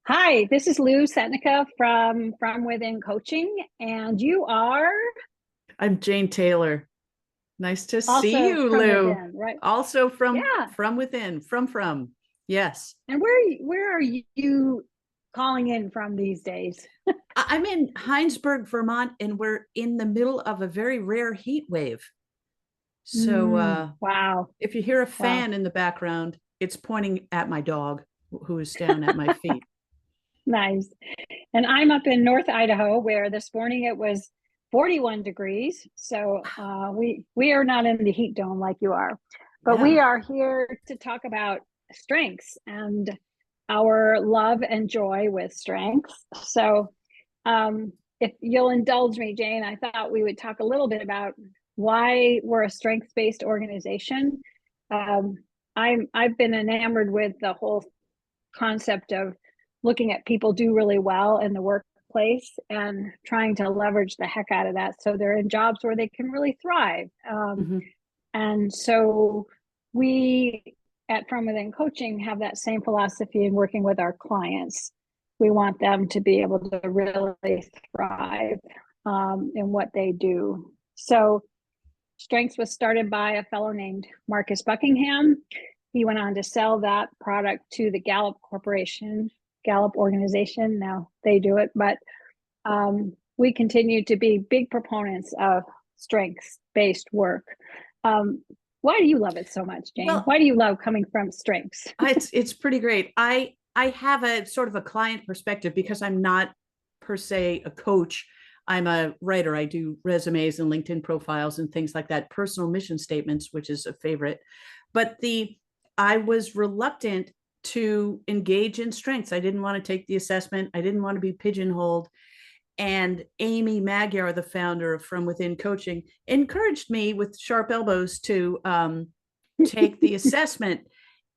Hi, this is Lou Setnicka from Within Coaching, and you are I'm Jane Taylor. Nice to see also you, from Lou. within, right? Also Yeah. from within, from. Yes. And where are you calling in from these days? I'm in Heinsberg, Vermont, and we're in the middle of a very rare heat wave. So Wow. if you hear a Wow. fan in the background, it's pointing at my dog who is down at my feet. Nice. And I'm up in North Idaho where this morning it was 41 degrees. So we are not in the heat dome like you are. But we Yeah. are here to talk about strengths and our love and joy with strengths. So if you'll indulge me, Jane, I thought we would talk a little bit about why we're a strengths-based organization. Um, I've been enamored with the whole concept of looking at people do really well in the workplace and trying to leverage the heck out of that so they're in jobs where they can really thrive. Mhm. And so we at From Within Coaching have that same philosophy in working with our clients. We want them to be able to really thrive in what they do. So Strengths was started by a fellow named Marcus Buckingham. He went on to sell that product to the Gallup Corporation, Gallup organization. Now they do it, but we continue to be big proponents of strengths-based work. Why do you love it so much, Jane? Well, Why do you love coming from strengths? it's pretty great. I have a sort of a client perspective because I'm not per se a coach. I'm a writer. I do resumes and LinkedIn profiles and things like that, personal mission statements, which is a favorite. But the I was reluctant to engage in strengths. I didn't want to take the assessment. I didn't want to be pigeonholed. And Amy Magyar, the founder of From Within Coaching, encouraged me with sharp elbows to take the assessment.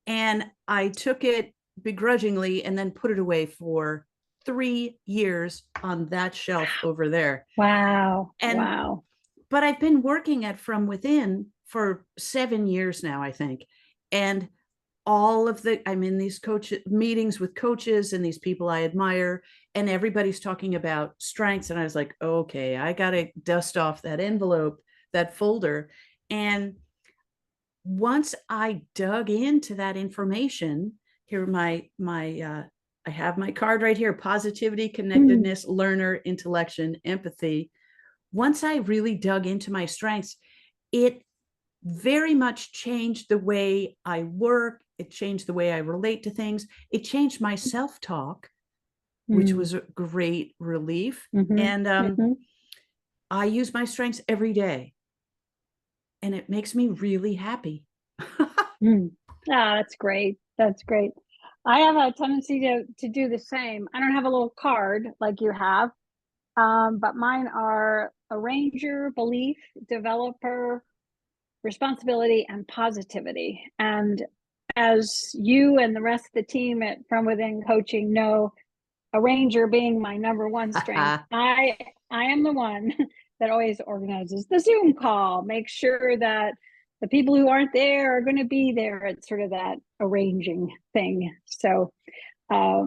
And I took it begrudgingly and then put it away for 3 years on that shelf over there. Wow. And Wow. but I've been working at From Within for 7 years now, I think. And I'm in these coach meetings with coaches and these people I admire, and everybody's talking about strengths. And I was like, okay, I got to dust off that envelope, that folder. And once I dug into that information, here I have my card right here: positivity, Mm, connectedness, learner, intellection, empathy. Once I really dug into my strengths, it very much changed the way I work. It changed the way I relate to things. It changed my self-talk, which mm, was a great relief. mm-hmm, And mm-hmm, I use my strengths every day, and it makes me really happy. mm. Ah, that's great. That's great. I have a tendency to do the same. I don't have a little card like you have, but mine are arranger, belief, developer, responsibility, and positivity. And as you and the rest of the team at From Within Coaching know, arranger being my number one strength, I am the one that always organizes the Zoom call, make sure that the people who aren't there are going to be there. It's sort of that arranging thing. So uh,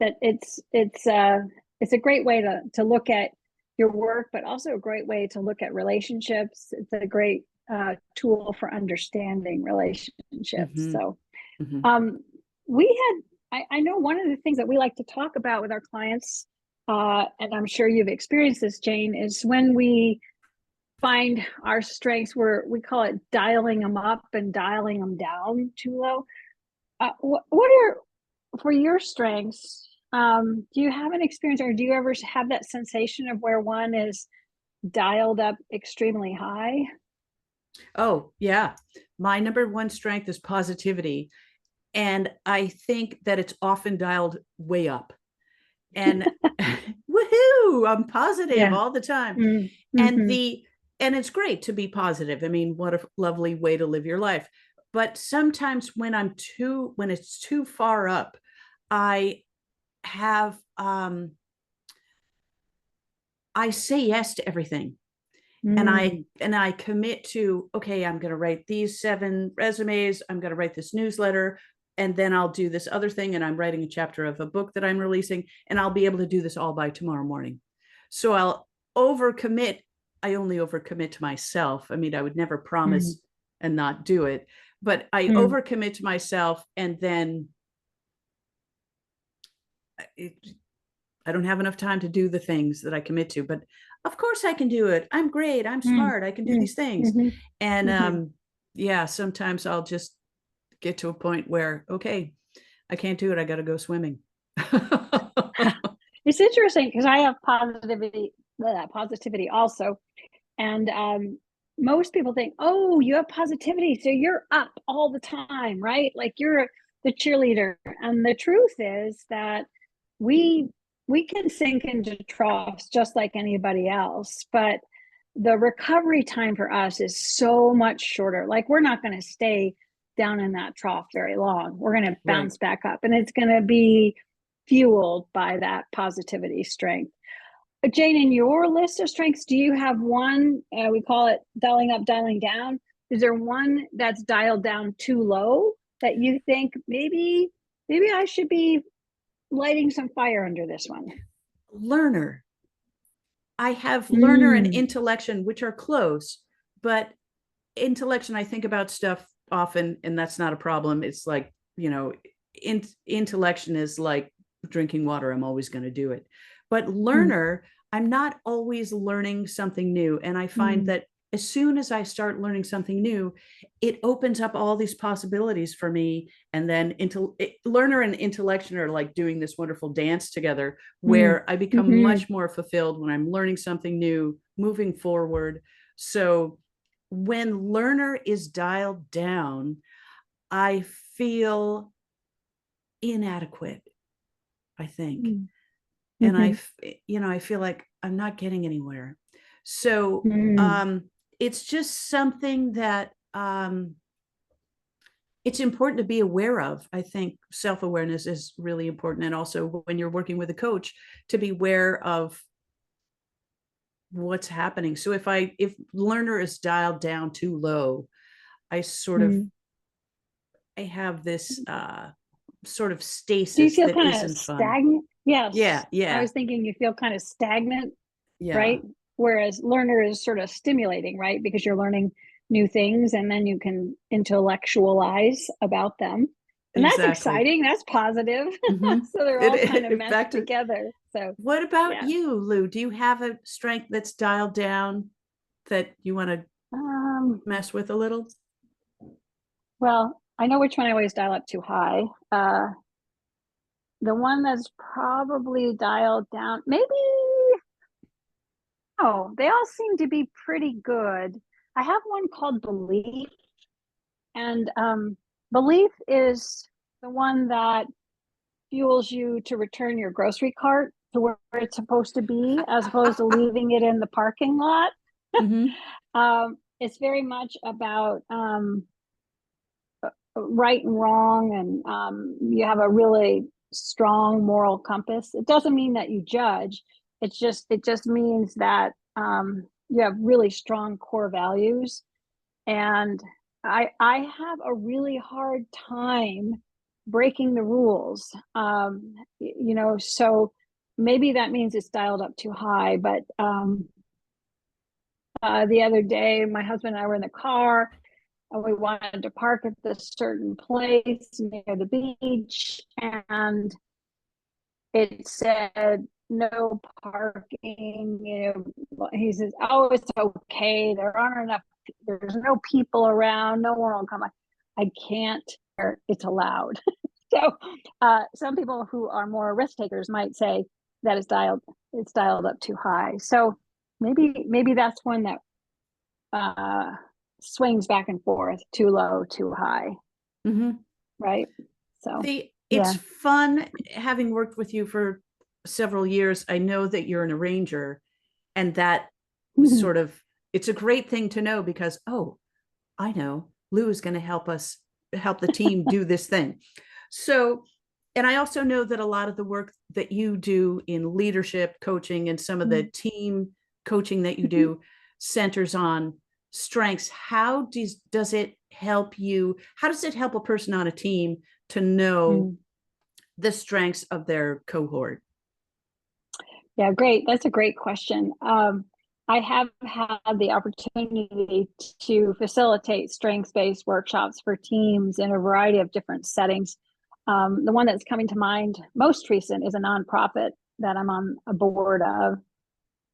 that it's a great way to look at your work, but also a great way to look at relationships. It's a great tool for understanding relationships. Mm-hmm, So mm-hmm. um, we I know one of the things that we like to talk about with our clients, and I'm sure you've experienced this, Jane, is when we find our strengths, we call it dialing them up and dialing them down too low. What are for your strengths? Do you have an experience, or do you ever have that sensation of where one is dialed up extremely high? Oh, yeah. My number one strength is positivity. And I think that it's often dialed way up. And woohoo, I'm positive Yeah. all the time. And Mm-hmm. the and it's great to be positive. I mean, what a lovely way to live your life. But sometimes when it's too far up, I have I say yes to everything. And Mm. I commit to, okay, I'm going to write these 7 resumes, I'm going to write this newsletter, and then I'll do this other thing, and I'm writing a chapter of a book that I'm releasing, and I'll be able to do this all by tomorrow morning. So I'll overcommit. I only overcommit to myself. I mean, I would never promise and not do it, but I overcommit to myself, and then I don't have enough time to do the things that I commit to. But of course I can do it. I'm great. I'm smart. I can do these things. And yeah, sometimes I'll just get to a point where, okay, I can't do it. I got to go swimming. It's interesting because I have positivity also. And most people think, oh, you have positivity, so you're up all the time, right? Like you're the cheerleader. And the truth is that we can sink into troughs just like anybody else, but the recovery time for us is so much shorter. Like we're not going to stay down in that trough very long. We're going to bounce back up, and it's going to be fueled by that positivity strength. Jane, in your list of strengths, do you have one, we call it dialing up, dialing down? Is there one that's dialed down too low that you think maybe I should be lighting some fire under this one? Learner. I have learner and intellection, which are close, but intellection, I think about stuff often, and that's not a problem. It's like, intellection is like drinking water. I'm always going to do it. But learner, I'm not always learning something new. And I find that as soon as I start learning something new, it opens up all these possibilities for me. And then learner and intellection are like doing this wonderful dance together, where I become much more fulfilled when I'm learning something new, moving forward. So when learner is dialed down, I feel inadequate, I think. And I feel like I'm not getting anywhere. So it's just something that it's important to be aware of. I think self-awareness is really important. And also when you're working with a coach, to be aware of what's happening. So if learner is dialed down too low, I sort of, I have this sort of stasis. Do you feel that kind isn't of fun. stagnant? Yes. Yeah. I was thinking you feel kind of stagnant, Yeah. right? Whereas learner is sort of stimulating, right? Because you're learning new things and then you can intellectualize about them. And that's exciting. That's positive. So they're all kind of meshed together. So what about you, Lou? Do you have a strength that's dialed down that you want to mess with a little? Well, I know which one I always dial up too high. The one that's probably dialed down, maybe, oh, they all seem to be pretty good. I have one called belief. And belief is the one that fuels you to return your grocery cart to where it's supposed to be, as opposed to leaving it in the parking lot. It's very much about right and wrong, and you have a really strong moral compass. It doesn't mean that you judge. It just means that you have really strong core values. And I have a really hard time breaking the rules. So maybe that means it's dialed up too high. But the other day, my husband and I were in the car, and we wanted to park at this certain place near the beach, and it said no parking. He says, "Oh, it's okay. There's no people around. No one will come." I can't. It's allowed. So some people who are more risk takers might say that it's dialed up too high. So maybe that's one that swings back and forth, too low, too high. Right. So it's fun having worked with you for several years. I know that you're an arranger, and that sort of, it's a great thing to know, because, oh, I know Lou is going to help the team do this thing. So, and I also know that a lot of the work that you do in leadership coaching and some of the team coaching that you do centers on strengths, how does it help you? How does it help a person on a team to know the strengths of their cohort? Yeah, great. That's a great question. I have had the opportunity to facilitate strengths-based workshops for teams in a variety of different settings. The one that's coming to mind most recent is a nonprofit that I'm on a board of,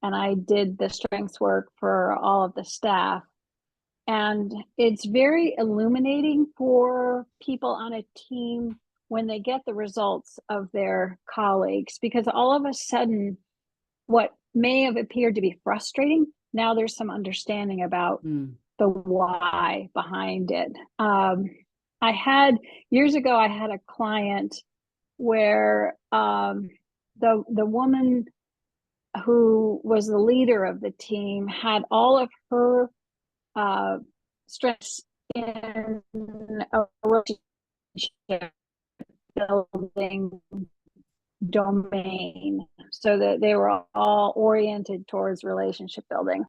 and I did the strengths work for all of the staff. And it's very illuminating for people on a team when they get the results of their colleagues, because all of a sudden, what may have appeared to be frustrating, now there's some understanding about the why behind it. Years ago, I had a client where the woman who was the leader of the team had all of her strengths in a relationship building domain, so that they were all oriented towards relationship building,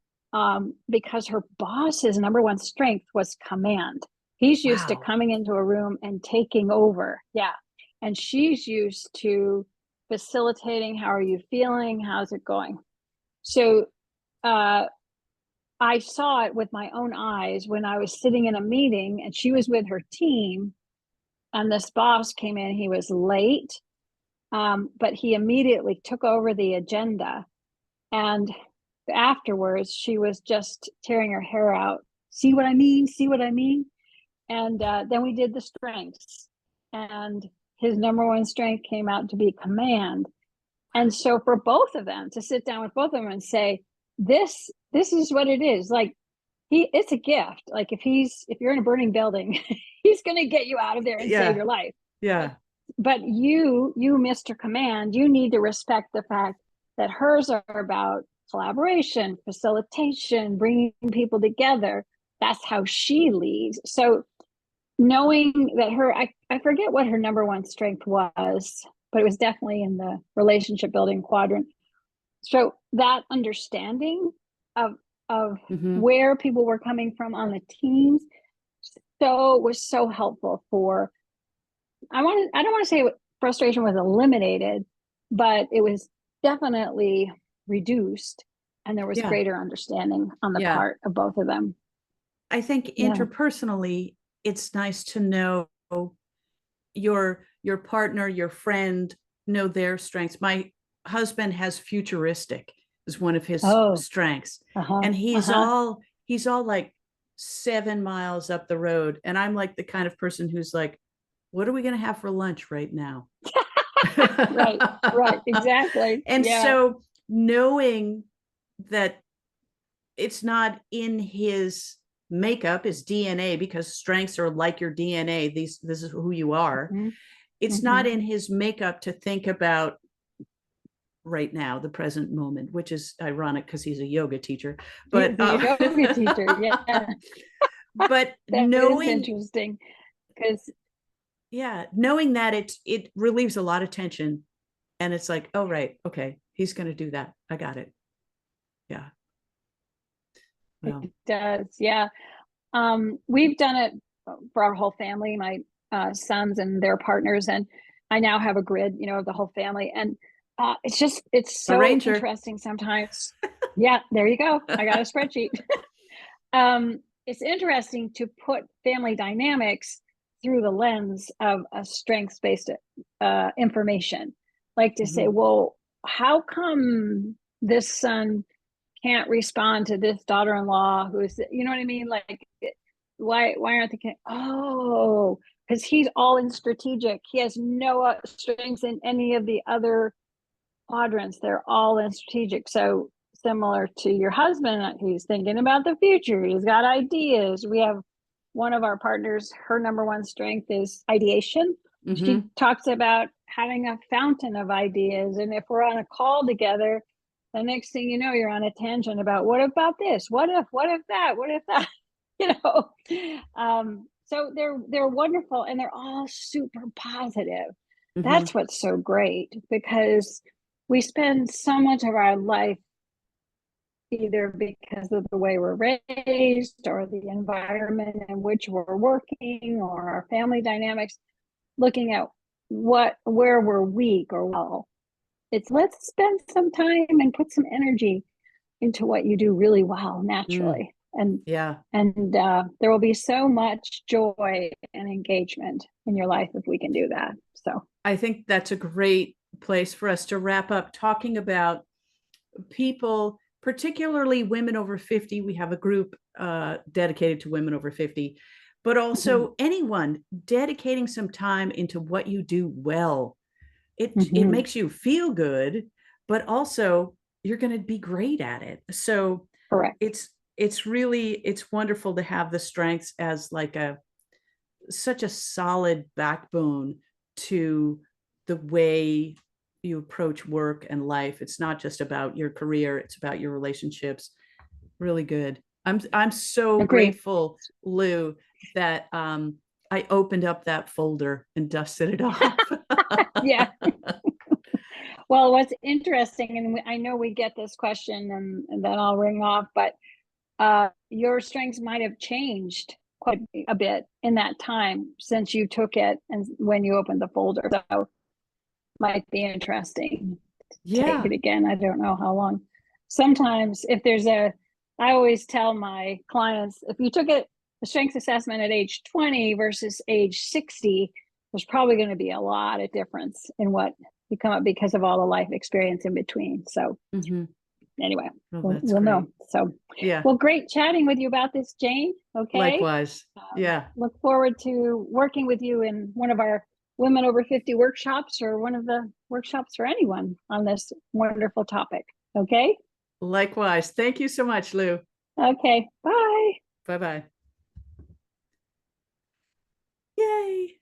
because her boss's number one strength was command. He's used to coming into a room and taking over. Yeah. And she's used to facilitating. How are you feeling? How's it going? So I saw it with my own eyes when I was sitting in a meeting and she was with her team, and this boss came in. He was late, but he immediately took over the agenda. And afterwards, she was just tearing her hair out. See what I mean? See what I mean? And then we did the strengths. And his number one strength came out to be command. And so for both of them to sit down with both of them and say, this is what it is. Like, it's a gift. Like, if you're in a burning building, he's going to get you out of there and save your life. Yeah. But you, Mr. Command, you need to respect the fact that hers are about collaboration, facilitation, bringing people together. That's how she leads. So knowing that I forget what her number one strength was, but it was definitely in the relationship building quadrant. So that understanding of where people were coming from on the teams was so helpful for, I don't want to say frustration was eliminated, but it was definitely reduced, and there was greater understanding on the part of both of them. I think interpersonally, it's nice to know your partner, your friend, know their strengths. My husband has futuristic is one of his strengths, and he's all like 7 miles up the road, and I'm like the kind of person who's like, what are we going to have for lunch right now? right, exactly. And so knowing that it's not in his makeup, his DNA, because strengths are like your DNA. This is who you are. It's not in his makeup to think about right now, the present moment, which is ironic because he's a yoga teacher. But yoga teacher, but that knowing, is interesting, because knowing that it relieves a lot of tension, and it's like, oh right, okay, he's going to do that. I got it. Yeah. Well. It does. Yeah. We've done it for our whole family, my sons and their partners, and I now have a grid, of the whole family, and it's so interesting sometimes. Yeah, there you go. I got a spreadsheet. It's interesting to put family dynamics through the lens of a strengths-based information, like to say, well, how come this son can't respond to this daughter-in-law who's, you know what I mean? Like, why aren't they? Because he's all in strategic. He has no strengths in any of the other quadrants. They're all in strategic. So similar to your husband, he's thinking about the future. He's got ideas. We have one of our partners, her number one strength is ideation. She talks about having a fountain of ideas. And if we're on a call together, the next thing you know, you're on a tangent about what about this? What if that? So they're wonderful, and they're all super positive. That's what's so great, because we spend so much of our life either because of the way we're raised or the environment in which we're working or our family dynamics, looking at where we're weak or well. It's let's spend some time and put some energy into what you do really well naturally. Yeah. And there will be so much joy and engagement in your life if we can do that. So I think that's a great place for us to wrap up talking about people, particularly women over 50. We have a group dedicated to women over 50, but also anyone dedicating some time into what you do well. It makes you feel good, but also you're going to be great at it. So correct. it's wonderful to have the strengths as like such a solid backbone to the way you approach work and life. It's not just about your career, it's about your relationships. Really good. I'm so grateful, Lou, that I opened up that folder and dusted it off. Yeah. Well, what's interesting, and I know we get this question and then I'll ring off, but your strengths might have changed quite a bit in that time since you took it and when you opened the folder. So might be interesting. Yeah. Take it again. I don't know how long. Sometimes if there's I always tell my clients, if you took a strengths assessment at age 20 versus age 60, there's probably going to be a lot of difference in what you come up because of all the life experience in between. So anyway, we'll know. So yeah. Well, great chatting with you about this, Jane. Okay. Likewise. Yeah. Look forward to working with you in one of our Women Over 50 workshops or one of the workshops for anyone on this wonderful topic. Okay. Likewise. Thank you so much, Lou. Okay. Bye. Bye-bye. Yay.